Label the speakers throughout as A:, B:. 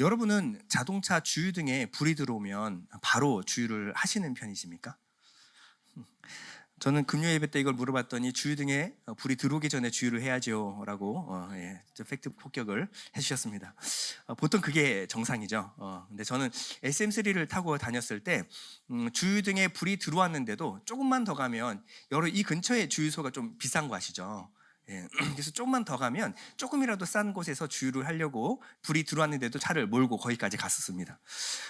A: 여러분은 자동차 주유등에 불이 들어오면 바로 주유를 하시는 편이십니까? 저는 금요 예배 때 이걸 물어봤더니 주유등에 불이 들어오기 전에 주유를 해야죠라고 팩트 폭격을 해주셨습니다. 보통 그게 정상이죠. 근데 저는 SM3를 타고 다녔을 때 주유등에 불이 들어왔는데도 조금만 더 가면 이 근처에 주유소가 좀 비싼 거 아시죠? 예, 그래서 조금만 더 가면 조금이라도 싼 곳에서 주유를 하려고 불이 들어왔는데도 차를 몰고 거기까지 갔었습니다.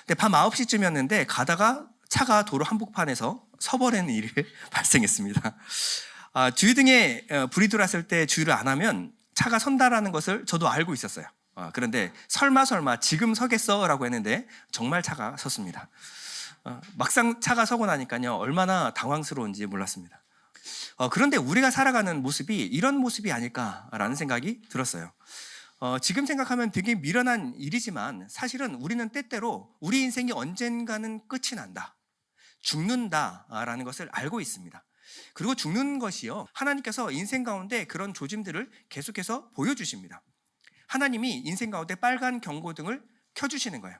A: 근데 밤 9시쯤이었는데 가다가 차가 도로 한복판에서 서버리는 일이 발생했습니다. 주유등에 불이 들어왔을 때 주유를 안 하면 차가 선다라는 것을 저도 알고 있었어요. 그런데 설마 지금 서겠어? 라고 했는데 정말 차가 섰습니다. 막상 차가 서고 나니까요 얼마나 당황스러운지 몰랐습니다. 그런데 우리가 살아가는 모습이 이런 모습이 아닐까라는 생각이 들었어요. 지금 생각하면 되게 미련한 일이지만 사실은 우리는 때때로 우리 인생이 언젠가는 끝이 난다, 죽는다라는 것을 알고 있습니다. 그리고 죽는 것이요, 하나님께서 인생 가운데 그런 조짐들을 계속해서 보여주십니다. 하나님이 인생 가운데 빨간 경고등을 켜주시는 거예요.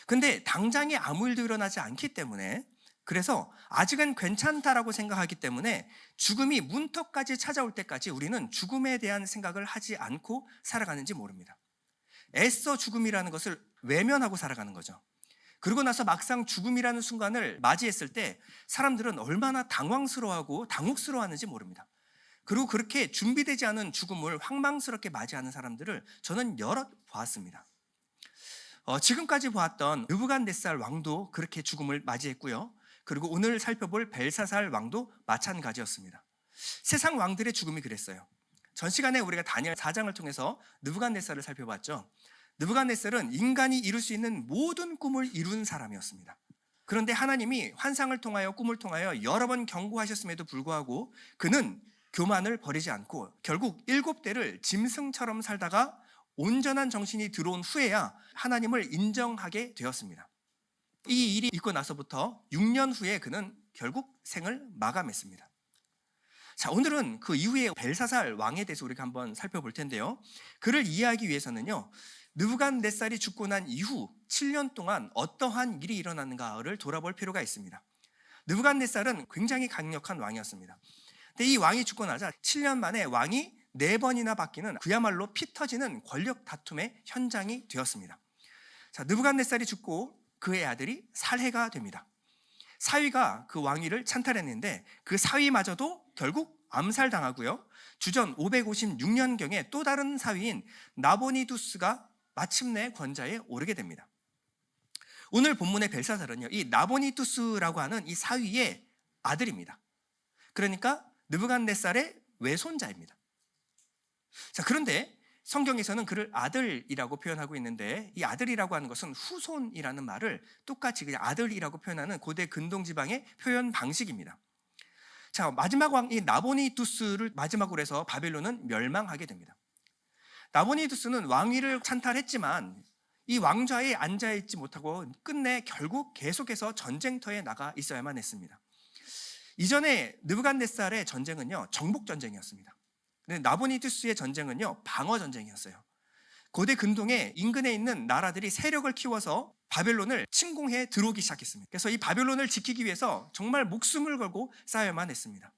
A: 근데 당장에 아무 일도 일어나지 않기 때문에, 그래서 아직은 괜찮다라고 생각하기 때문에 죽음이 문턱까지 찾아올 때까지 우리는 죽음에 대한 생각을 하지 않고 살아가는지 모릅니다. 애써 죽음이라는 것을 외면하고 살아가는 거죠. 그러고 나서 막상 죽음이라는 순간을 맞이했을 때 사람들은 얼마나 당황스러워하고 당혹스러워하는지 모릅니다. 그리고 그렇게 준비되지 않은 죽음을 황망스럽게 맞이하는 사람들을 저는 여러 보았습니다. 지금까지 보았던 느부갓네살 왕도 그렇게 죽음을 맞이했고요. 그리고 오늘 살펴볼 벨사살 왕도 마찬가지였습니다. 세상 왕들의 죽음이 그랬어요. 전 시간에 우리가 다니엘 4장을 통해서 느부갓네살을 살펴봤죠. 느부갓네살은 인간이 이룰 수 있는 모든 꿈을 이룬 사람이었습니다. 그런데 하나님이 환상을 통하여 꿈을 통하여 여러 번 경고하셨음에도 불구하고 그는 교만을 버리지 않고 결국 7대를 짐승처럼 살다가 온전한 정신이 들어온 후에야 하나님을 인정하게 되었습니다. 이 일이 있고 나서부터 6년 후에 그는 결국 생을 마감했습니다. 자, 오늘은 그 이후에 벨사살 왕에 대해서 우리가 한번 살펴볼 텐데요. 그를 이해하기 위해서는요, 느부갓네살이 죽고 난 이후 7년 동안 어떠한 일이 일어났는가를 돌아볼 필요가 있습니다. 느부갓네살은 굉장히 강력한 왕이었습니다. 근데 이 왕이 죽고 나자 7년 만에 왕이 4번이나 바뀌는 그야말로 피 터지는 권력 다툼의 현장이 되었습니다. 자, 느부갓네살이 죽고 그의 아들이 살해가 됩니다. 사위가 그 왕위를 찬탈했는데 그 사위마저도 결국 암살당하고요. 주전 556년경에 또 다른 사위인 나보니두스가 마침내 권좌에 오르게 됩니다. 오늘 본문의 벨사살은요, 이 나보니두스라고 하는 이 사위의 아들입니다. 그러니까 느부갓네살의 외손자입니다. 자, 그런데 성경에서는 그를 아들이라고 표현하고 있는데 이 아들이라고 하는 것은 후손이라는 말을 똑같이 그냥 아들이라고 표현하는 고대 근동지방의 표현 방식입니다. 자, 마지막 왕이 나보니두스를 마지막으로 해서 바벨론은 멸망하게 됩니다. 나보니두스는 왕위를 찬탈했지만 이 왕좌에 앉아있지 못하고 끝내 결국 계속해서 전쟁터에 나가 있어야만 했습니다. 이전에 느부갓네살의 전쟁은요, 정복전쟁이었습니다. 근데 나보니두스의 전쟁은요, 방어전쟁이었어요. 고대 근동에 인근에 있는 나라들이 세력을 키워서 바벨론을 침공해 들어오기 시작했습니다. 그래서 이 바벨론을 지키기 위해서 정말 목숨을 걸고 싸워야만 했습니다.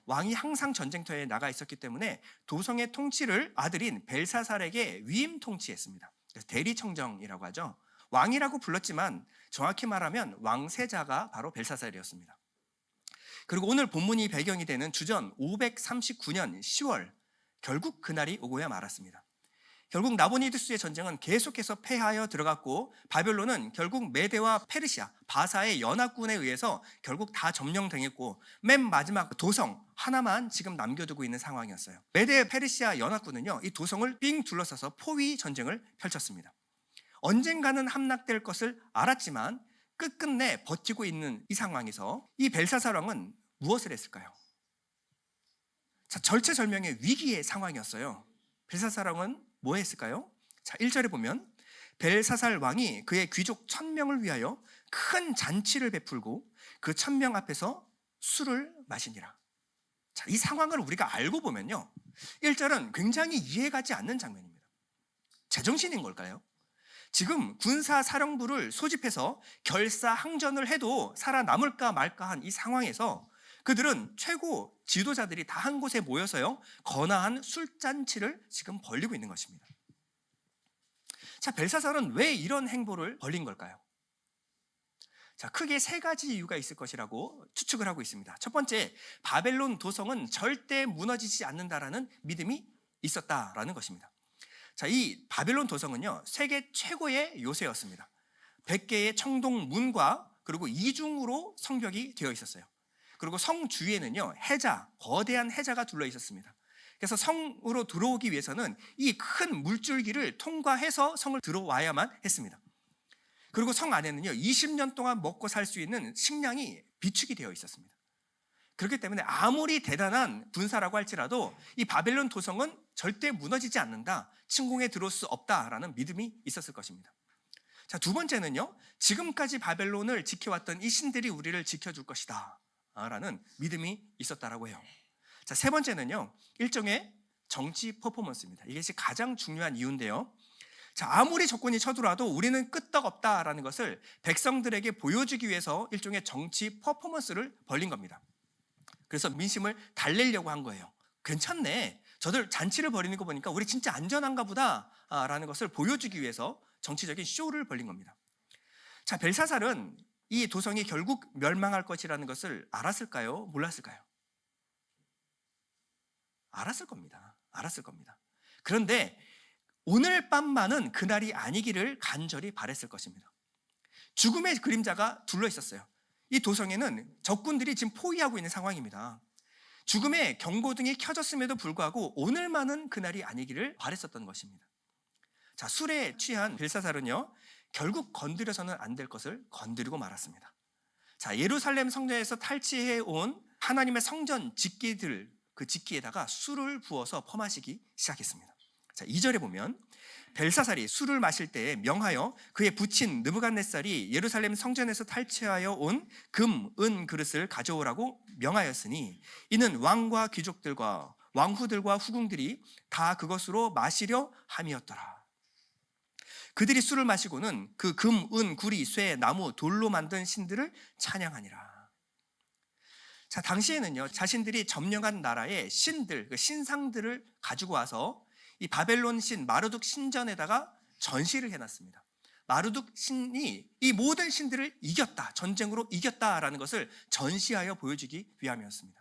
A: 왕이 항상 전쟁터에 나가 있었기 때문에 도성의 통치를 아들인 벨사살에게 위임 통치했습니다. 그래서 대리청정이라고 하죠. 왕이라고 불렀지만 정확히 말하면 왕세자가 바로 벨사살이었습니다. 그리고 오늘 본문이 배경이 되는 주전 539년 10월 결국 그날이 오고야 말았습니다. 결국 나보니두스의 전쟁은 계속해서 패하여 들어갔고 바벨론은 결국 메대와 페르시아, 바사의 연합군에 의해서 결국 다 점령당했고 맨 마지막 도성 하나만 지금 남겨두고 있는 상황이었어요. 메대 페르시아 연합군은요, 이 도성을 삥 둘러싸서 포위 전쟁을 펼쳤습니다. 언젠가는 함락될 것을 알았지만 끝끝내 버티고 있는 이 상황에서 이 벨사살 왕은 무엇을 했을까요? 자, 절체절명의 위기의 상황이었어요. 벨사살 왕은 뭐 했을까요? 자, 1절에 보면 벨사살 왕이 그의 귀족 1000명을 위하여 큰 잔치를 베풀고 그 1000명 앞에서 술을 마시니라. 자, 이 상황을 우리가 알고 보면요, 1절은 굉장히 이해가지 않는 장면입니다. 제정신인 걸까요? 지금 군사 사령부를 소집해서 결사항전을 해도 살아남을까 말까 한 이 상황에서 그들은 최고 지도자들이 다 한 곳에 모여서요, 거나한 술잔치를 지금 벌이고 있는 것입니다. 자, 벨사살은 왜 이런 행보를 벌린 걸까요? 자, 크게 세 가지 이유가 있을 것이라고 추측을 하고 있습니다. 첫 번째, 바벨론 도성은 절대 무너지지 않는다라는 믿음이 있었다라는 것입니다. 자, 이 바벨론 도성은요, 세계 최고의 요새였습니다. 100개의 청동 문과 그리고 이중으로 성벽이 되어 있었어요. 그리고 성 주위에는요, 해자, 거대한 해자가 둘러 있었습니다. 그래서 성으로 들어오기 위해서는 이 큰 물줄기를 통과해서 성을 들어와야만 했습니다. 그리고 성 안에는요, 20년 동안 먹고 살 수 있는 식량이 비축이 되어 있었습니다. 그렇기 때문에 아무리 대단한 군사라고 할지라도 이 바벨론 도성은 절대 무너지지 않는다, 침공에 들어올 수 없다라는 믿음이 있었을 것입니다. 자, 두 번째는요, 지금까지 바벨론을 지켜왔던 이 신들이 우리를 지켜줄 것이다 라는 믿음이 있었다라고 해요. 자, 세 번째는요, 일종의 정치 퍼포먼스입니다. 이것이 가장 중요한 이유인데요, 자, 아무리 적군이 쳐들어와도 우리는 끄떡없다라는 것을 백성들에게 보여주기 위해서 일종의 정치 퍼포먼스를 벌린 겁니다. 그래서 민심을 달래려고 한 거예요. 괜찮네, 저들 잔치를 벌이는 거 보니까 우리 진짜 안전한가 보다 라는 것을 보여주기 위해서 정치적인 쇼를 벌린 겁니다. 자, 벨사살은 이 도성이 결국 멸망할 것이라는 것을 알았을까요? 몰랐을까요? 알았을 겁니다. 알았을 겁니다. 그런데 오늘 밤만은 그날이 아니기를 간절히 바랬을 것입니다. 죽음의 그림자가 둘러 있었어요. 이 도성에는 적군들이 지금 포위하고 있는 상황입니다. 죽음의 경고등이 켜졌음에도 불구하고 오늘만은 그날이 아니기를 바랬었던 것입니다. 자, 술에 취한 벨사살은요, 결국 건드려서는 안 될 것을 건드리고 말았습니다. 자, 예루살렘 성전에서 탈취해 온 하나님의 성전 직기들, 그 직기에다가 술을 부어서 퍼마시기 시작했습니다. 자, 2절에 보면 벨사살이 술을 마실 때에 명하여 그의 부친 느부갓네살이 예루살렘 성전에서 탈취하여 온 금, 은 그릇을 가져오라고 명하였으니 이는 왕과 귀족들과 왕후들과 후궁들이 다 그것으로 마시려 함이었더라. 그들이 술을 마시고는 그 금, 은, 구리, 쇠, 나무, 돌로 만든 신들을 찬양하니라. 자, 당시에는요, 자신들이 점령한 나라의 신들, 그 신상들을 가지고 와서 이 바벨론 신 마르둑 신전에다가 전시를 해놨습니다. 마르둑 신이 이 모든 신들을 이겼다, 전쟁으로 이겼다라는 것을 전시하여 보여주기 위함이었습니다.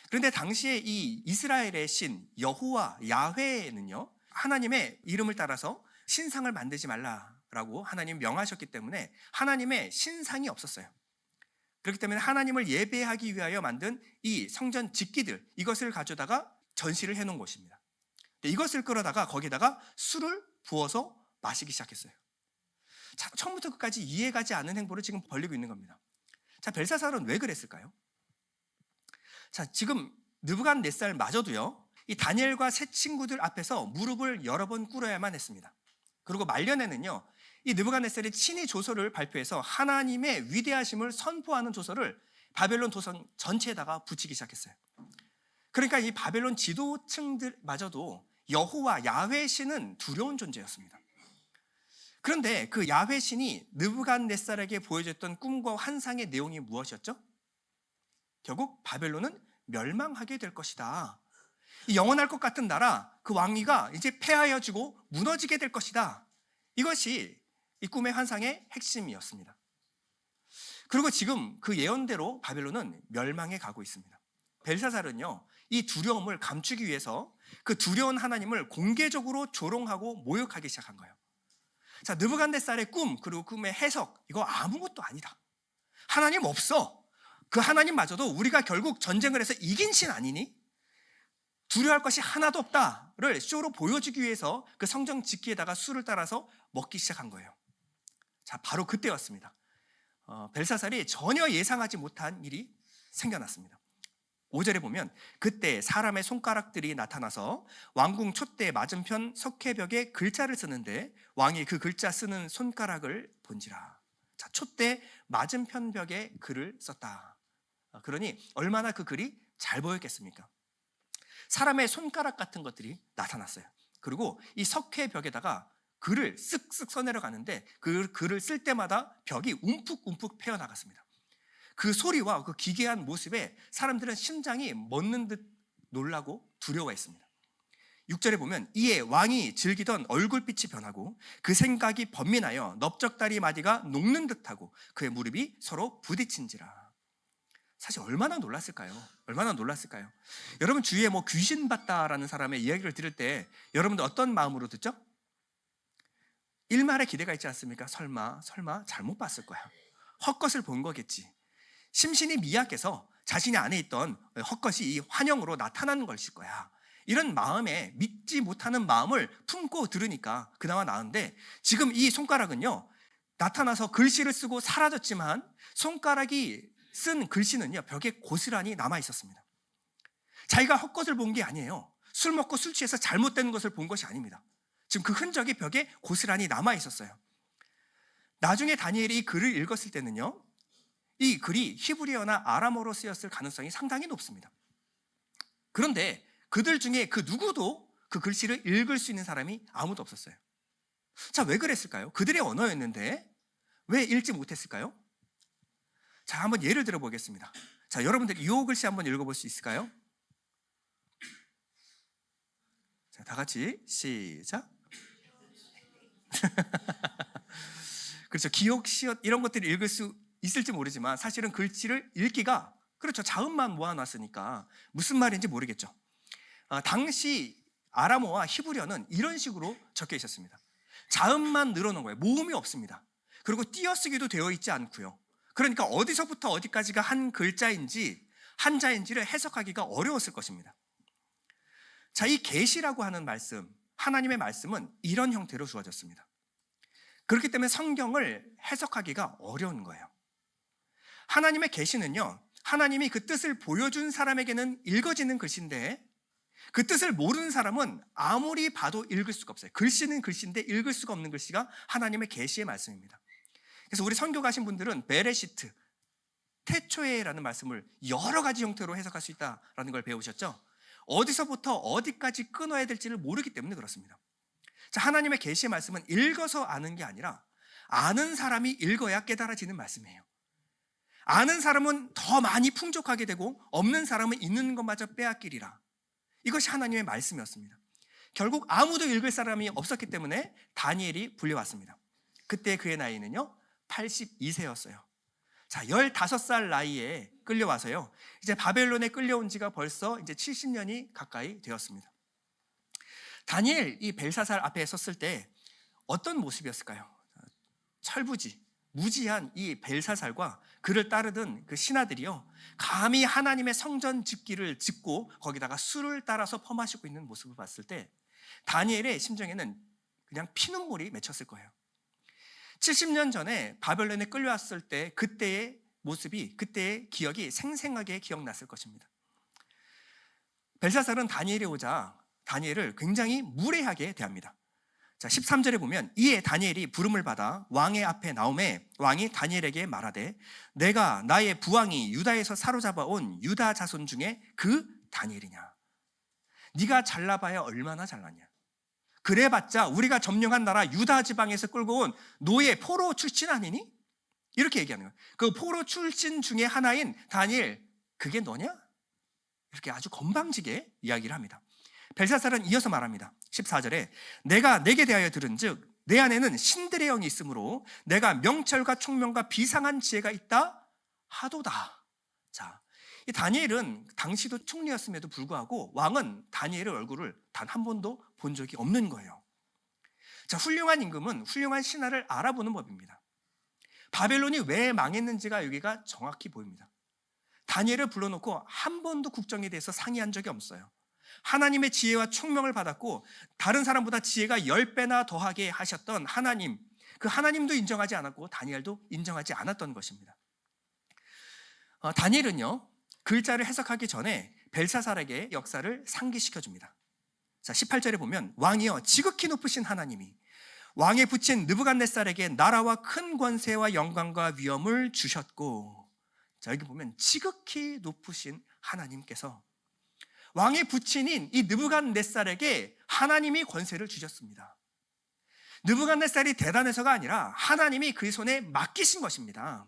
A: 그런데 당시에 이 이스라엘의 신 여호와 야훼는요, 하나님의 이름을 따라서 신상을 만들지 말라라고 하나님 명하셨기 때문에 하나님의 신상이 없었어요. 그렇기 때문에 하나님을 예배하기 위하여 만든 이 성전 직기들, 이것을 가져다가 전시를 해놓은 곳입니다. 이것을 끌어다가 거기다가 술을 부어서 마시기 시작했어요. 자, 처음부터 끝까지 이해가지 않는 행보를 지금 벌리고 있는 겁니다. 자, 벨사살은 왜 그랬을까요? 자, 지금 느부갓네살마저도요, 이 다니엘과 세 친구들 앞에서 무릎을 여러 번 꿇어야만 했습니다. 그리고 말년에는요, 이 느부갓네살이 친히 조서를 발표해서 하나님의 위대하심을 선포하는 조서를 바벨론 도성 전체에다가 붙이기 시작했어요. 그러니까 이 바벨론 지도층들마저도 여호와 야훼 신은 두려운 존재였습니다. 그런데 그 야훼 신이 느부갓네살에게 보여줬던 꿈과 환상의 내용이 무엇이었죠? 결국 바벨론은 멸망하게 될 것이다. 이 영원할 것 같은 나라, 그 왕위가 이제 폐하여지고 무너지게 될 것이다. 이것이 이 꿈의 환상의 핵심이었습니다. 그리고 지금 그 예언대로 바벨론은 멸망해 가고 있습니다. 벨사살은요, 이 두려움을 감추기 위해서 그 두려운 하나님을 공개적으로 조롱하고 모욕하기 시작한 거예요. 자, 느부갓네살의 꿈, 그리고 꿈의 해석, 이거 아무것도 아니다. 하나님 없어. 그 하나님마저도 우리가 결국 전쟁을 해서 이긴 신 아니니? 두려워할 것이 하나도 없다를 쇼로 보여주기 위해서 그 성전 직기에다가 술을 따라서 먹기 시작한 거예요. 자, 바로 그때였습니다. 벨사살이 전혀 예상하지 못한 일이 생겨났습니다. 5절에 보면 그때 사람의 손가락들이 나타나서 왕궁 촛대 맞은편 석회벽에 글자를 쓰는데 왕이 그 글자 쓰는 손가락을 본지라. 자, 촛대 맞은편 벽에 글을 썼다. 그러니 얼마나 그 글이 잘 보였겠습니까? 사람의 손가락 같은 것들이 나타났어요. 그리고 이 석회벽에다가 글을 쓱쓱 써내려 가는데 그 글을 쓸 때마다 벽이 움푹움푹 패여 나갔습니다. 그 소리와 그 기괴한 모습에 사람들은 심장이 멎는 듯 놀라고 두려워했습니다. 6절에 보면 이에 왕이 즐기던 얼굴빛이 변하고 그 생각이 번민하여 넓적다리 마디가 녹는 듯하고 그의 무릎이 서로 부딪힌지라. 사실 얼마나 놀랐을까요? 얼마나 놀랐을까요? 여러분 주위에 뭐 귀신 봤다라는 사람의 이야기를 들을 때 여러분들 어떤 마음으로 듣죠? 일말의 기대가 있지 않습니까? 설마 잘못 봤을 거야. 헛것을 본 거겠지. 심신이 미약해서 자신의 안에 있던 헛것이 이 환영으로 나타나는 것일 거야. 이런 마음에 믿지 못하는 마음을 품고 들으니까 그나마 나은데, 지금 이 손가락은요 나타나서 글씨를 쓰고 사라졌지만 손가락이 쓴 글씨는요 벽에 고스란히 남아 있었습니다. 자기가 헛것을 본 게 아니에요. 술 먹고 술 취해서 잘못된 것을 본 것이 아닙니다. 지금 그 흔적이 벽에 고스란히 남아 있었어요. 나중에 다니엘이 이 글을 읽었을 때는요 이 글이 히브리어나 아람어로 쓰였을 가능성이 상당히 높습니다. 그런데 그들 중에 그 누구도 그 글씨를 읽을 수 있는 사람이 아무도 없었어요. 자, 왜 그랬을까요? 그들의 언어였는데 왜 읽지 못했을까요? 자, 한번 예를 들어 보겠습니다. 자, 여러분들 이 글씨 한번 읽어볼 수 있을까요? 자, 다 같이 시작. 그렇죠. 기역, 시옷 이런 것들을 읽을 수 있을지 모르지만 사실은 글씨를 읽기가, 그렇죠, 자음만 모아놨으니까 무슨 말인지 모르겠죠. 당시 아람어와 히브리어는 이런 식으로 적혀 있었습니다. 자음만 늘어놓은 거예요. 모음이 없습니다. 그리고 띄어쓰기도 되어 있지 않고요. 그러니까 어디서부터 어디까지가 한 글자인지 한자인지를 해석하기가 어려웠을 것입니다. 자, 이 계시라고 하는 말씀, 하나님의 말씀은 이런 형태로 주어졌습니다. 그렇기 때문에 성경을 해석하기가 어려운 거예요. 하나님의 계시는요 하나님이 그 뜻을 보여준 사람에게는 읽어지는 글씨인데 그 뜻을 모르는 사람은 아무리 봐도 읽을 수가 없어요. 글씨는 글씨인데 읽을 수가 없는 글씨가 하나님의 계시의 말씀입니다. 그래서 우리 선교 가신 분들은 베레시트, 태초에라는 말씀을 여러 가지 형태로 해석할 수 있다라는 걸 배우셨죠? 어디서부터 어디까지 끊어야 될지를 모르기 때문에 그렇습니다. 자, 하나님의 계시의 말씀은 읽어서 아는 게 아니라 아는 사람이 읽어야 깨달아지는 말씀이에요. 아는 사람은 더 많이 풍족하게 되고 없는 사람은 있는 것마저 빼앗기리라. 이것이 하나님의 말씀이었습니다. 결국 아무도 읽을 사람이 없었기 때문에 다니엘이 불려왔습니다. 그때 그의 나이는요 82세였어요. 자, 15살 나이에 끌려와서요 이제 바벨론에 끌려온 지가 벌써 이제 70년이 가까이 되었습니다. 다니엘 이 벨사살 앞에 섰을 때 어떤 모습이었을까요? 철부지, 무지한 이 벨사살과 그를 따르던 그 신하들이요 감히 하나님의 성전 짓기를 짓고 거기다가 술을 따라서 퍼마시고 있는 모습을 봤을 때 다니엘의 심정에는 그냥 피눈물이 맺혔을 거예요. 70년 전에 바벨론에 끌려왔을 때 그때의 모습이, 그때의 기억이 생생하게 기억났을 것입니다. 벨사살은 다니엘이 오자 다니엘을 굉장히 무례하게 대합니다. 자, 13절에 보면 이에 다니엘이 부름을 받아 왕의 앞에 나오매 왕이 다니엘에게 말하되 내가 나의 부왕이 유다에서 사로잡아 온 유다 자손 중에 그 다니엘이냐. 네가 잘나봐야 얼마나 잘났냐. 그래봤자 우리가 점령한 나라 유다 지방에서 끌고 온 노예 포로 출신 아니니? 이렇게 얘기하는 거예요. 그 포로 출신 중에 하나인 다니엘, 그게 너냐? 이렇게 아주 건방지게 이야기를 합니다. 벨사살은 이어서 말합니다. 14절에 내가 내게 대하여 들은즉 내 안에는 신들의 영이 있으므로 내가 명철과 총명과 비상한 지혜가 있다 하도다. 자, 이 다니엘은 당시도 총리였음에도 불구하고 왕은 다니엘의 얼굴을 단 한 번도 본 적이 없는 거예요. 자, 훌륭한 임금은 훌륭한 신하를 알아보는 법입니다. 바벨론이 왜 망했는지가 여기가 정확히 보입니다. 다니엘을 불러놓고 한 번도 국정에 대해서 상의한 적이 없어요. 하나님의 지혜와 총명을 받았고 다른 사람보다 지혜가 10배나 더하게 하셨던 하나님, 그 하나님도 인정하지 않았고 다니엘도 인정하지 않았던 것입니다. 다니엘은요 글자를 해석하기 전에 벨사살에게 역사를 상기시켜줍니다. 자, 18절에 보면 왕이여 지극히 높으신 하나님이 왕에 붙인 느부갓네살에게 나라와 큰 권세와 영광과 위엄을 주셨고, 자, 여기 보면 지극히 높으신 하나님께서 왕의 부친인 이 느부갓네살에게 하나님이 권세를 주셨습니다. 느부갓네살이 대단해서가 아니라 하나님이 그의 손에 맡기신 것입니다.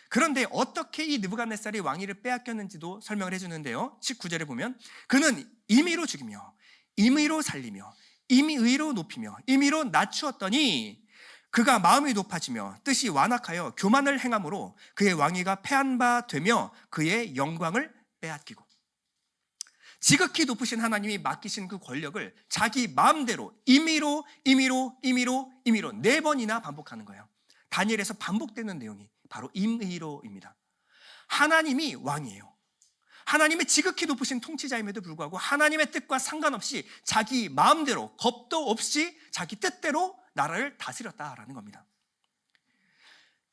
A: 그런데 어떻게 이 느부갓네살이 왕위를 빼앗겼는지도 설명을 해주는데요. 19절에 보면 그는 임의로 죽이며 임의로 살리며 임의로 높이며 임의로 낮추었더니 그가 마음이 높아지며 뜻이 완악하여 교만을 행함으로 그의 왕위가 패한 바 되며 그의 영광을 빼앗기고. 지극히 높으신 하나님이 맡기신 그 권력을 자기 마음대로 임의로 4번이나 반복하는 거예요. 다니엘에서 반복되는 내용이 바로 임의로입니다. 하나님이 왕이에요. 하나님의 지극히 높으신 통치자임에도 불구하고 하나님의 뜻과 상관없이 자기 마음대로 겁도 없이 자기 뜻대로 나라를 다스렸다라는 겁니다.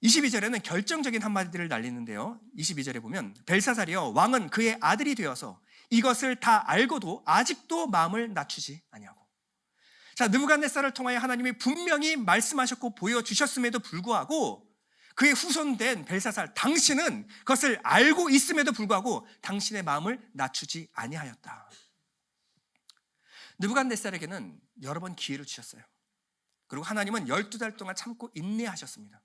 A: 22절에는 결정적인 한마디를 날리는데요. 22절에 보면 벨사살이여 왕은 그의 아들이 되어서 이것을 다 알고도 아직도 마음을 낮추지 아니하고. 자, 느부갓네살을 통하여 하나님이 분명히 말씀하셨고 보여주셨음에도 불구하고 그의 후손된 벨사살 당신은 그것을 알고 있음에도 불구하고 당신의 마음을 낮추지 아니하였다. 느부갓네살에게는 여러 번 기회를 주셨어요. 그리고 하나님은 12달 동안 참고 인내하셨습니다.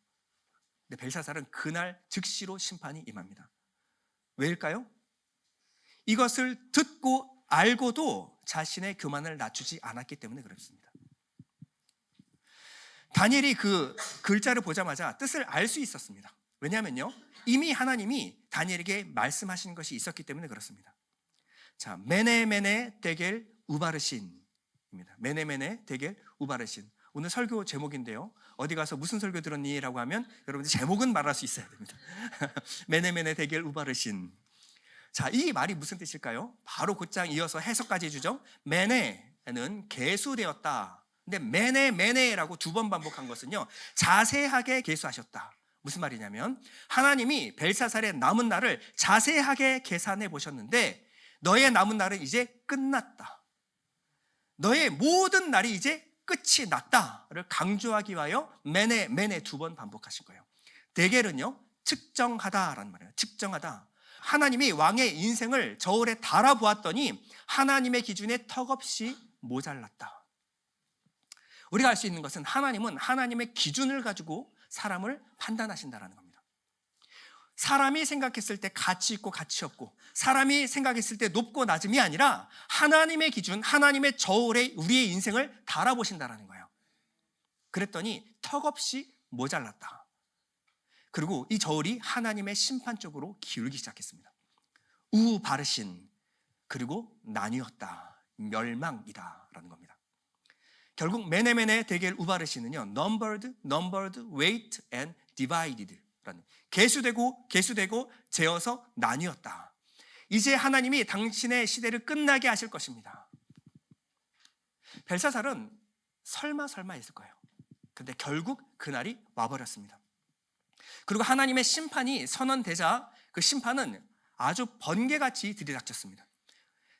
A: 근데 벨사살은 그날 즉시로 심판이 임합니다. 왜일까요? 이것을 듣고 알고도 자신의 교만을 낮추지 않았기 때문에 그렇습니다. 다니엘이 그 글자를 보자마자 뜻을 알 수 있었습니다. 왜냐하면요, 이미 하나님이 다니엘에게 말씀하신 것이 있었기 때문에 그렇습니다. 자, 메네 데겔 우바르신입니다. 메네 데겔 우바르신. 오늘 설교 제목인데요. 어디 가서 무슨 설교 들었니? 라고 하면 여러분들 제목은 말할 수 있어야 됩니다. 메네 데겔 우바르신. 자, 이 말이 무슨 뜻일까요? 바로 곧장 이어서 해석까지 해주죠. 메네는 계수되었다. 근데 메네라고 2번 반복한 것은요, 자세하게 계수하셨다. 무슨 말이냐면 하나님이 벨사살의 남은 날을 자세하게 계산해 보셨는데 너의 남은 날은 이제 끝났다. 너의 모든 날이 이제 끝이 났다를 강조하기 위하여 메네 2번 반복하신 거예요. 데겔은요, 측정하다라는 말이에요. 측정하다. 하나님이 왕의 인생을 저울에 달아보았더니 하나님의 기준에 턱없이 모자랐다. 우리가 알 수 있는 것은 하나님은 하나님의 기준을 가지고 사람을 판단하신다는 겁니다. 사람이 생각했을 때 가치 있고 가치 없고, 사람이 생각했을 때 높고 낮음이 아니라 하나님의 기준, 하나님의 저울에 우리의 인생을 달아보신다는 거예요. 그랬더니 턱없이 모자랐다. 그리고 이 저울이 하나님의 심판 쪽으로 기울기 시작했습니다. 우바르신, 그리고 나뉘었다, 멸망이다 라는 겁니다. 결국 메네 데겔 우바르신은요, numbered, weight and divided 라는, 계수되고 재어서 나뉘었다. 이제 하나님이 당신의 시대를 끝나게 하실 것입니다. 벨사살은 설마 했을 거예요. 근데 결국 그날이 와버렸습니다. 그리고 하나님의 심판이 선언되자 그 심판은 아주 번개같이 들이닥쳤습니다.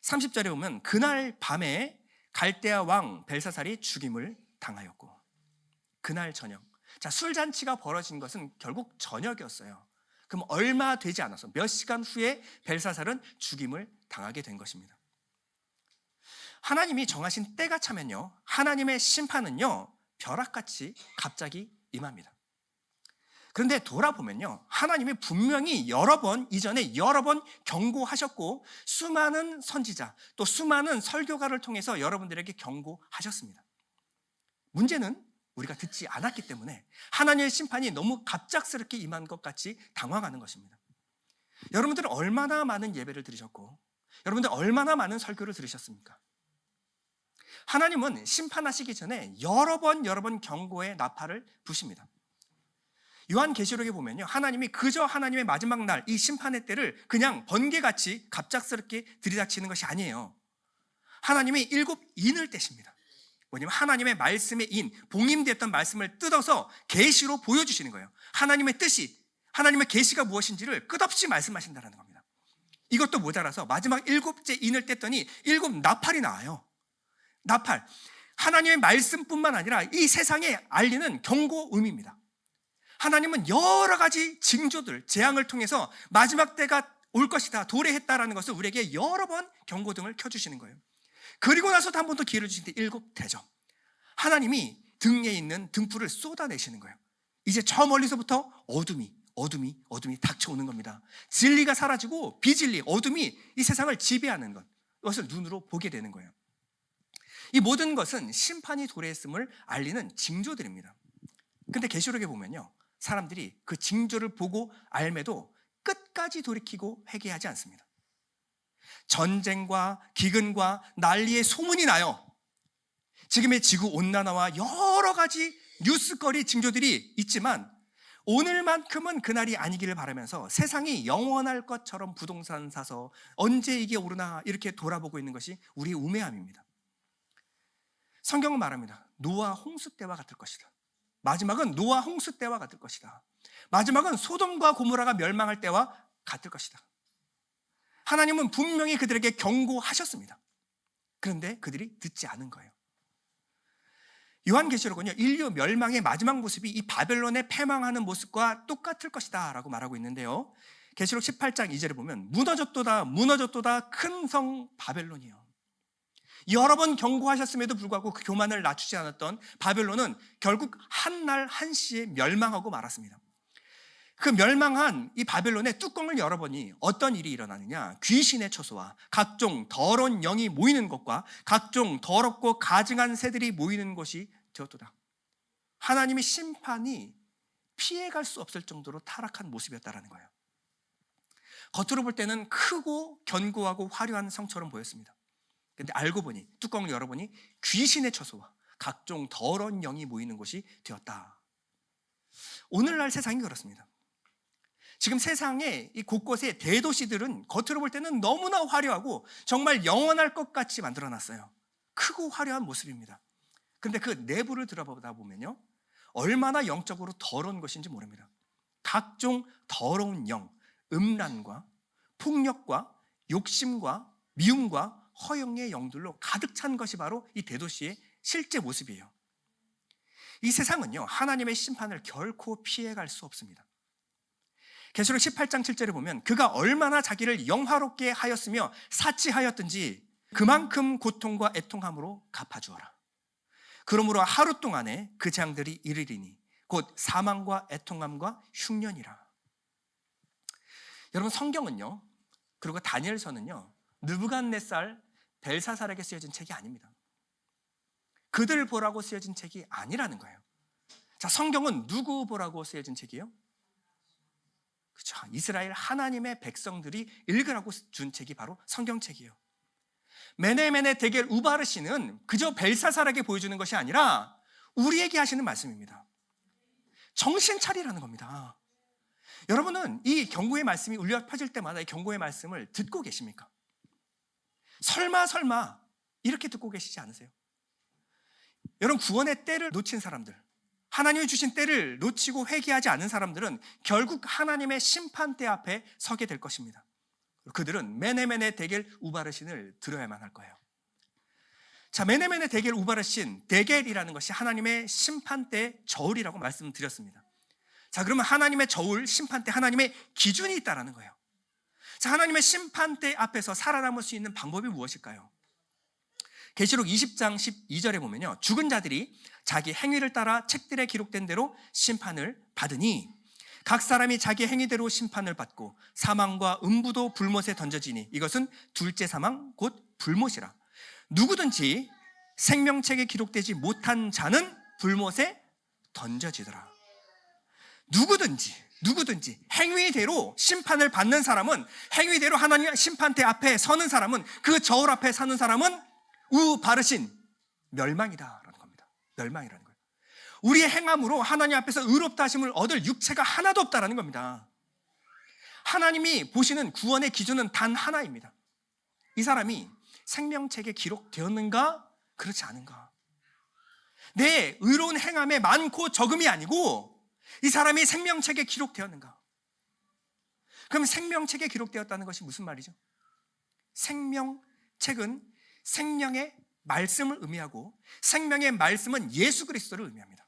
A: 30절에 보면 그날 밤에 갈대아 왕 벨사살이 죽임을 당하였고, 그날 저녁. 자, 술잔치가 벌어진 것은 결국 저녁이었어요. 그럼 얼마 되지 않아서 몇 시간 후에 벨사살은 죽임을 당하게 된 것입니다. 하나님이 정하신 때가 차면요, 하나님의 심판은요, 벼락같이 갑자기 임합니다. 그런데 돌아보면요, 하나님이 분명히 이전에 여러 번 경고하셨고, 수많은 선지자, 또 수많은 설교가를 통해서 여러분들에게 경고하셨습니다. 문제는 우리가 듣지 않았기 때문에 하나님의 심판이 너무 갑작스럽게 임한 것 같이 당황하는 것입니다. 여러분들은 얼마나 많은 예배를 들으셨고, 여러분들 얼마나 많은 설교를 들으셨습니까? 하나님은 심판하시기 전에 여러 번 경고의 나팔을 부십니다. 요한계시록에 보면요, 하나님이 그저 하나님의 마지막 날 이 심판의 때를 그냥 번개같이 갑작스럽게 들이닥치는 것이 아니에요. 하나님이 7인을 떼십니다. 뭐냐면 하나님의 말씀의 봉임됐던 말씀을 뜯어서 계시로 보여주시는 거예요. 하나님의 뜻이, 하나님의 계시가 무엇인지를 끝없이 말씀하신다는 겁니다. 이것도 모자라서 마지막 7째 인을 뗐더니 7 나팔이 나와요. 나팔, 하나님의 말씀뿐만 아니라 이 세상에 알리는 경고음입니다. 하나님은 여러 가지 징조들, 재앙을 통해서 마지막 때가 올 것이다, 도래했다라는 것을 우리에게 여러 번 경고등을 켜주시는 거예요. 그리고 나서도 한 번 더 기회를 주시는데 7대접. 하나님이 등에 있는 등불을 쏟아내시는 거예요. 이제 저 멀리서부터 어둠이 닥쳐오는 겁니다. 진리가 사라지고 비진리, 어둠이 이 세상을 지배하는 것, 이것을 눈으로 보게 되는 거예요. 이 모든 것은 심판이 도래했음을 알리는 징조들입니다. 근데 계시록에 보면요, 사람들이 그 징조를 보고 알매도 끝까지 돌이키고 회개하지 않습니다. 전쟁과 기근과 난리의 소문이 나요. 지금의 지구온난화와 여러 가지 뉴스거리 징조들이 있지만 오늘만큼은 그날이 아니기를 바라면서 세상이 영원할 것처럼 부동산 사서 언제 이게 오르나 이렇게 돌아보고 있는 것이 우리의 우매함입니다. 성경은 말합니다. 노아 홍수 때와 같을 것이다. 마지막은 노아 홍수 때와 같을 것이다. 마지막은 소돔과 고모라가 멸망할 때와 같을 것이다. 하나님은 분명히 그들에게 경고하셨습니다. 그런데 그들이 듣지 않은 거예요. 요한계시록은요, 인류 멸망의 마지막 모습이 이 바벨론의 패망하는 모습과 똑같을 것이다 라고 말하고 있는데요, 계시록 18장 2절에 보면 무너졌도다 무너졌도다 큰 성 바벨론이요. 여러 번 경고하셨음에도 불구하고 그 교만을 낮추지 않았던 바벨론은 결국 한날 한시에 멸망하고 말았습니다. 그 멸망한 이 바벨론의 뚜껑을 열어보니 어떤 일이 일어나느냐, 귀신의 처소와 각종 더러운 영이 모이는 곳과 각종 더럽고 가증한 새들이 모이는 곳이 되었도다. 하나님의 심판이 피해갈 수 없을 정도로 타락한 모습이었다는 거예요. 겉으로 볼 때는 크고 견고하고 화려한 성처럼 보였습니다. 근데 알고 보니, 뚜껑을 열어보니 귀신의 처소와 각종 더러운 영이 모이는 곳이 되었다. 오늘날 세상이 그렇습니다. 지금 세상의 이 곳곳의 대도시들은 겉으로 볼 때는 너무나 화려하고 정말 영원할 것 같이 만들어놨어요. 크고 화려한 모습입니다. 그런데 그 내부를 들어보다 보면요, 얼마나 영적으로 더러운 것인지 모릅니다. 각종 더러운 영, 음란과 폭력과 욕심과 미움과 허영의 영들로 가득 찬 것이 바로 이 대도시의 실제 모습이에요. 이 세상은요, 하나님의 심판을 결코 피해갈 수 없습니다. 계시록 18장 7절에 보면 그가 얼마나 자기를 영화롭게 하였으며 사치하였든지 그만큼 고통과 애통함으로 갚아주어라. 그러므로 하루 동안에 그 재앙들이 이르리니 곧 사망과 애통함과 흉년이라. 여러분, 성경은요, 그리고 다니엘서는요, 느부갓네살 벨사살에게 쓰여진 책이 아닙니다. 그들 보라고 쓰여진 책이 아니라는 거예요. 자, 성경은 누구 보라고 쓰여진 책이에요? 그렇죠. 이스라엘 하나님의 백성들이 읽으라고 준 책이 바로 성경책이에요. 메네메네 데겔 우바르시는 그저 벨사살에게 보여주는 것이 아니라 우리에게 하시는 말씀입니다. 정신 차리라는 겁니다. 여러분은 이 경고의 말씀이 울려 퍼질 때마다 이 경고의 말씀을 듣고 계십니까? 설마 이렇게 듣고 계시지 않으세요? 여러분, 구원의 때를 놓친 사람들, 하나님이 주신 때를 놓치고 회개하지 않은 사람들은 결국 하나님의 심판대 앞에 서게 될 것입니다. 그들은 메네메네 데겔 우바르신을 들어야만 할 거예요. 자, 메네메네 데겔 우바르신, 데겔이라는 것이 하나님의 심판대 저울이라고 말씀드렸습니다. 자, 그러면 하나님의 저울, 심판대, 하나님의 기준이 있다는 거예요. 자, 하나님의 심판대 앞에서 살아남을 수 있는 방법이 무엇일까요? 계시록 20장 12절에 보면요, 죽은 자들이 자기 행위를 따라 책들에 기록된 대로 심판을 받으니 각 사람이 자기 행위대로 심판을 받고 사망과 음부도 불못에 던져지니 이것은 둘째 사망 곧 불못이라. 누구든지 생명책에 기록되지 못한 자는 불못에 던져지더라. 누구든지 행위대로 심판을 받는 사람은, 행위대로 하나님 심판대 앞에 서는 사람은, 그 저울 앞에 사는 사람은 우바르신 멸망이다라는 겁니다. 멸망이라는 거예요. 우리의 행함으로 하나님 앞에서 의롭다 하심을 얻을 육체가 하나도 없다라는 겁니다. 하나님이 보시는 구원의 기준은 단 하나입니다. 이 사람이 생명책에 기록되었는가 그렇지 않은가. 내 의로운 행함의 많고 적음이 아니고 이 사람이 생명책에 기록되었는가. 그럼 생명책에 기록되었다는 것이 무슨 말이죠? 생명책은 생명의 말씀을 의미하고 생명의 말씀은 예수 그리스도를 의미합니다.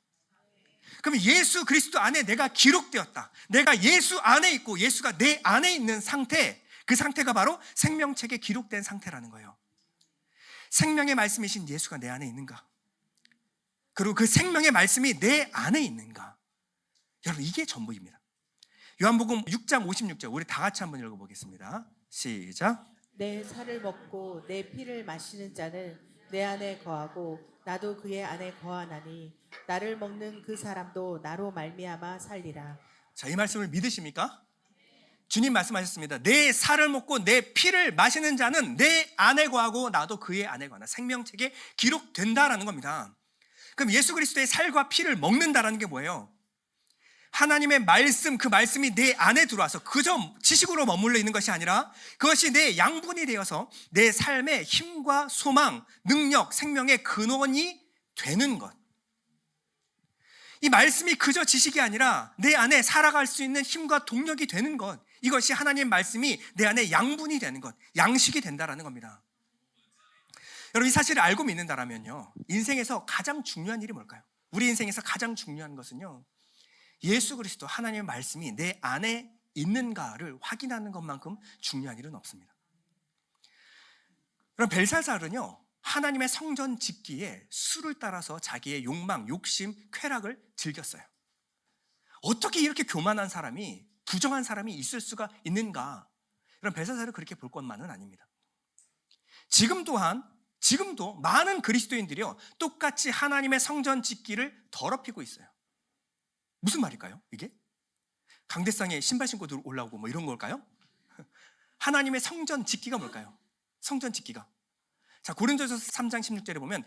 A: 그럼 예수 그리스도 안에 내가 기록되었다, 내가 예수 안에 있고 예수가 내 안에 있는 상태, 그 상태가 바로 생명책에 기록된 상태라는 거예요. 생명의 말씀이신 예수가 내 안에 있는가? 그리고 그 생명의 말씀이 내 안에 있는가? 여러분, 이게 전부입니다. 요한복음 6장 56절 우리 다 같이 한번 읽어보겠습니다. 시작.
B: 내 살을 먹고 내 피를 마시는 자는 내 안에 거하고 나도 그의 안에 거하나니 나를 먹는 그 사람도 나로 말미암아 살리라.
A: 자, 이 말씀을 믿으십니까? 주님 말씀하셨습니다. 내 살을 먹고 내 피를 마시는 자는 내 안에 거하고 나도 그의 안에 거하나. 생명책에 기록된다라는 겁니다. 그럼 예수 그리스도의 살과 피를 먹는다라는 게 뭐예요? 하나님의 말씀, 그 말씀이 내 안에 들어와서 그저 지식으로 머물러 있는 것이 아니라 그것이 내 양분이 되어서 내 삶의 힘과 소망, 능력, 생명의 근원이 되는 것. 이 말씀이 그저 지식이 아니라 내 안에 살아갈 수 있는 힘과 동력이 되는 것. 이것이 하나님의 말씀이 내 안에 양분이 되는 것, 양식이 된다라는 겁니다. 여러분, 이 사실을 알고 믿는다라면요, 인생에서 가장 중요한 일이 뭘까요? 우리 인생에서 가장 중요한 것은요, 예수 그리스도 하나님의 말씀이 내 안에 있는가를 확인하는 것만큼 중요한 일은 없습니다. 그럼 벨사살은요, 하나님의 성전 짓기에 수를 따라서 자기의 욕망, 욕심, 쾌락을 즐겼어요. 어떻게 이렇게 교만한 사람이, 부정한 사람이 있을 수가 있는가? 그럼 벨사살을 그렇게 볼 것만은 아닙니다. 지금도 많은 그리스도인들이요, 똑같이 하나님의 성전 짓기를 더럽히고 있어요. 무슨 말일까요? 이게? 강대상에 신발 신고 올라오고 뭐 이런 걸까요? 하나님의 성전 짓기가 뭘까요? 성전 짓기가. 자, 고린도전서 3장 16절에 보면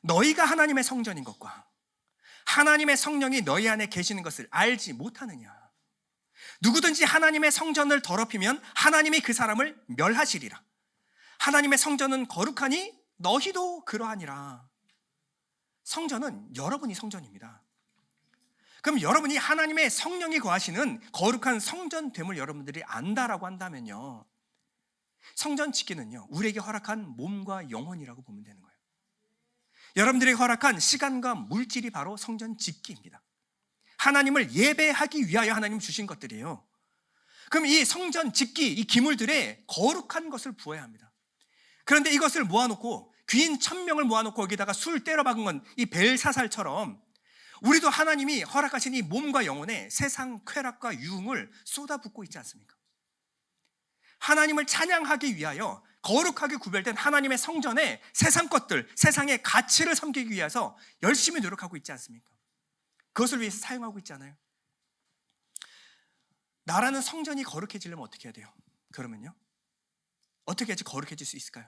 A: 너희가 하나님의 성전인 것과 하나님의 성령이 너희 안에 계시는 것을 알지 못하느냐. 누구든지 하나님의 성전을 더럽히면 하나님이 그 사람을 멸하시리라. 하나님의 성전은 거룩하니 너희도 그러하니라. 성전은 여러분이 성전입니다. 그럼 여러분이 하나님의 성령이 거하시는 거룩한 성전됨을 여러분들이 안다라고 한다면요, 성전 짓기는요, 우리에게 허락한 몸과 영혼이라고 보면 되는 거예요. 여러분들에게 허락한 시간과 물질이 바로 성전 짓기입니다. 하나님을 예배하기 위하여 하나님 주신 것들이에요. 그럼 이 성전 짓기, 이 기물들에 거룩한 것을 부어야 합니다. 그런데 이것을 모아놓고 귀인 1000명을 모아놓고 거기다가 술 때려 박은 건 이 벨사살처럼 우리도 하나님이 허락하신 이 몸과 영혼에 세상 쾌락과 유흥을 쏟아붓고 있지 않습니까? 하나님을 찬양하기 위하여 거룩하게 구별된 하나님의 성전에 세상 것들, 세상의 가치를 섬기기 위해서 열심히 노력하고 있지 않습니까? 그것을 위해서 사용하고 있지 않아요? 나라는 성전이 거룩해지려면 어떻게 해야 돼요? 그러면요, 어떻게 해야지 거룩해질 수 있을까요?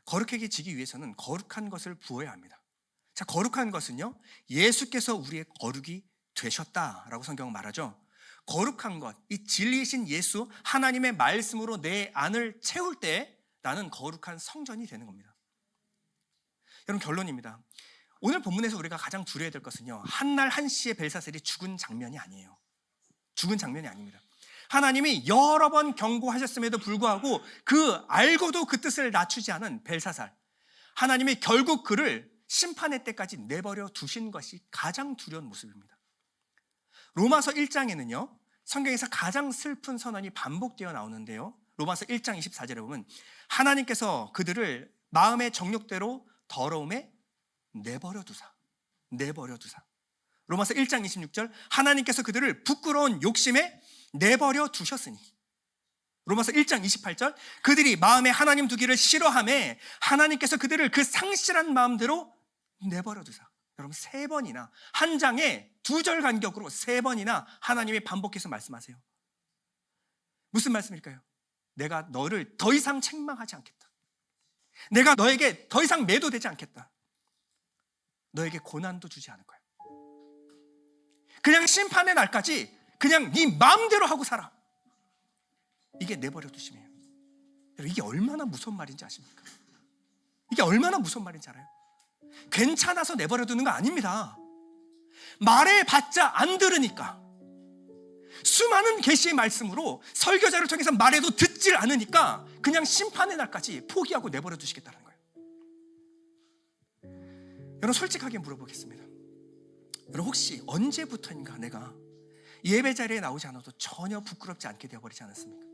A: 거룩해지기 위해서는 거룩한 것을 부어야 합니다. 자, 거룩한 것은요, 예수께서 우리의 거룩이 되셨다라고 성경은 말하죠. 거룩한 것, 이 진리이신 예수, 하나님의 말씀으로 내 안을 채울 때 나는 거룩한 성전이 되는 겁니다. 여러분, 결론입니다. 오늘 본문에서 우리가 가장 두려워야 될 것은요, 한날 한시에 벨사살이 죽은 장면이 아니에요. 죽은 장면이 아닙니다. 하나님이 여러 번 경고하셨음에도 불구하고 알고도 그 뜻을 낮추지 않은 벨사살, 하나님이 결국 그를 심판의 때까지 내버려 두신 것이 가장 두려운 모습입니다. 로마서 1장에는요, 성경에서 가장 슬픈 선언이 반복되어 나오는데요, 로마서 1장 24절에 보면 하나님께서 그들을 마음의 정욕대로 더러움에 내버려 두사. 로마서 1장 26절, 하나님께서 그들을 부끄러운 욕심에 내버려 두셨으니. 로마서 1장 28절, 그들이 마음에 하나님 두기를 싫어하며 하나님께서 그들을 그 상실한 마음대로 내버려 두사. 여러분, 3번이나, 한 장에 2절 간격으로 3번이나 하나님이 반복해서 말씀하세요. 무슨 말씀일까요? 내가 너를 더 이상 책망하지 않겠다. 내가 너에게 더 이상 매도되지 않겠다. 너에게 고난도 주지 않을 거야. 그냥 심판의 날까지 그냥 네 마음대로 하고 살아. 이게 내버려 두심이에요. 이게 얼마나 무서운 말인지 아십니까? 이게 얼마나 무서운 말인지 알아요? 괜찮아서 내버려 두는 거 아닙니다. 말해봤자 안 들으니까, 수많은 계시의 말씀으로 설교자를 통해서 말해도 듣질 않으니까 그냥 심판의 날까지 포기하고 내버려 두시겠다는 거예요. 여러분, 솔직하게 물어보겠습니다. 여러분, 혹시 언제부터인가 내가 예배 자리에 나오지 않아도 전혀 부끄럽지 않게 되어버리지 않았습니까?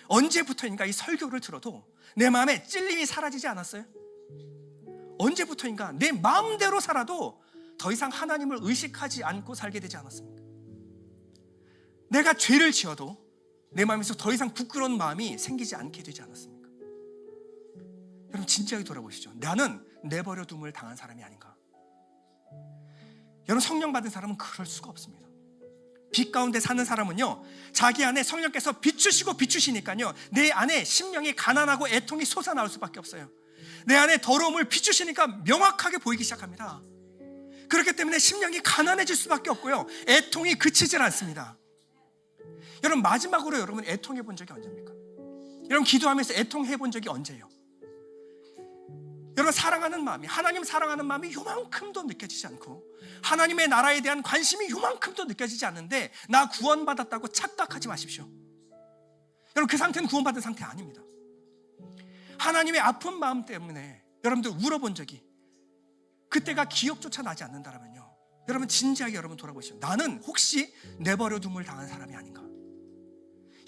A: 언제부터인가 이 설교를 들어도 내 마음에 찔림이 사라지지 않았어요? 언제부터인가 내 마음대로 살아도 더 이상 하나님을 의식하지 않고 살게 되지 않았습니까? 내가 죄를 지어도 내 마음에서 더 이상 부끄러운 마음이 생기지 않게 되지 않았습니까? 여러분 진지하게 돌아보시죠. 나는 내버려 둠을 당한 사람이 아닌가? 여러분 성령 받은 사람은 그럴 수가 없습니다. 빛 가운데 사는 사람은요, 자기 안에 성령께서 비추시고 비추시니까요, 내 안에 심령이 가난하고 애통이 솟아나올 수밖에 없어요. 내 안에 더러움을 비추시니까 명확하게 보이기 시작합니다. 그렇기 때문에 심령이 가난해질 수밖에 없고요, 애통이 그치질 않습니다. 여러분 마지막으로 여러분 애통해 본 적이 언제입니까? 여러분 기도하면서 애통해 본 적이 언제예요? 여러분 사랑하는 마음이, 하나님 사랑하는 마음이 요만큼도 느껴지지 않고 하나님의 나라에 대한 관심이 요만큼도 느껴지지 않는데 나 구원받았다고 착각하지 마십시오. 여러분 그 상태는 구원받은 상태 아닙니다. 하나님의 아픈 마음 때문에 여러분들 울어본 적이, 그때가 기억조차 나지 않는다면요, 여러분 진지하게 여러분 돌아보시죠. 나는 혹시 내버려 둠을 당한 사람이 아닌가?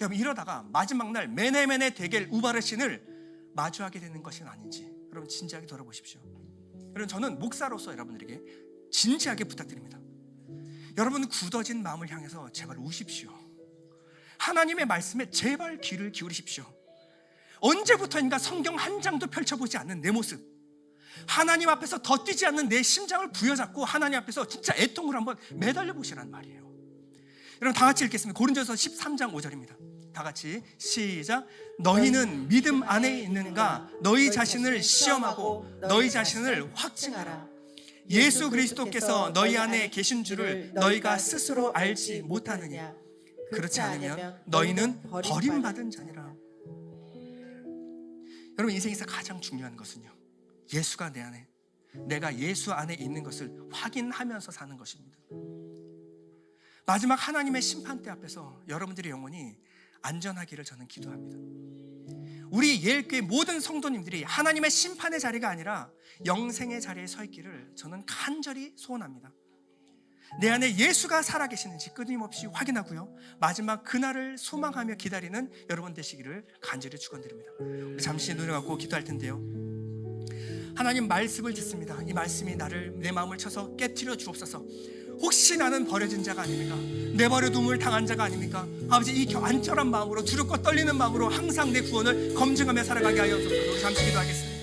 A: 여러분 이러다가 마지막 날 메네메네 데겔 우바르신을 마주하게 되는 것은 아닌지 여러분 진지하게 돌아보십시오. 여러분 저는 목사로서 여러분들에게 진지하게 부탁드립니다. 여러분 굳어진 마음을 향해서 제발 우십시오. 하나님의 말씀에 제발 귀를 기울이십시오. 언제부터인가 성경 한 장도 펼쳐보지 않는 내 모습, 하나님 앞에서 더 뛰지 않는 내 심장을 부여잡고 하나님 앞에서 진짜 애통을 한번 매달려 보시란 말이에요. 여러분 다 같이 읽겠습니다. 고린도서 13장 5절입니다. 다 같이 시작. 너희는 믿음 안에 있는가? 너희 자신을 시험하고 너희 자신을 확증하라. 예수 그리스도께서 너희 안에 계신 줄을 너희가 스스로 알지 못하느냐? 그렇지 않으면 너희는 버림받은 자니라. 여러분 인생에서 가장 중요한 것은요, 예수가 내 안에, 내가 예수 안에 있는 것을 확인하면서 사는 것입니다. 마지막 하나님의 심판대 앞에서 여러분들의 영혼이 안전하기를 저는 기도합니다. 우리 예일교회 모든 성도님들이 하나님의 심판의 자리가 아니라 영생의 자리에 서 있기를 저는 간절히 소원합니다. 내 안에 예수가 살아계시는지 끊임없이 확인하고요, 마지막 그날을 소망하며 기다리는 여러분 되시기를 간절히 축원드립니다. 우리 잠시 눈을 감고 기도할 텐데요, 하나님 말씀을 듣습니다. 이 말씀이 나를, 내 마음을 쳐서 깨트려 주옵소서. 혹시 나는 버려진 자가 아닙니까? 내버려 둠을 당한 자가 아닙니까? 아버지 이 안절한 마음으로, 두렵고 떨리는 마음으로 항상 내 구원을 검증하며 살아가게 하여 주옵소서. 잠시 기도하겠습니다.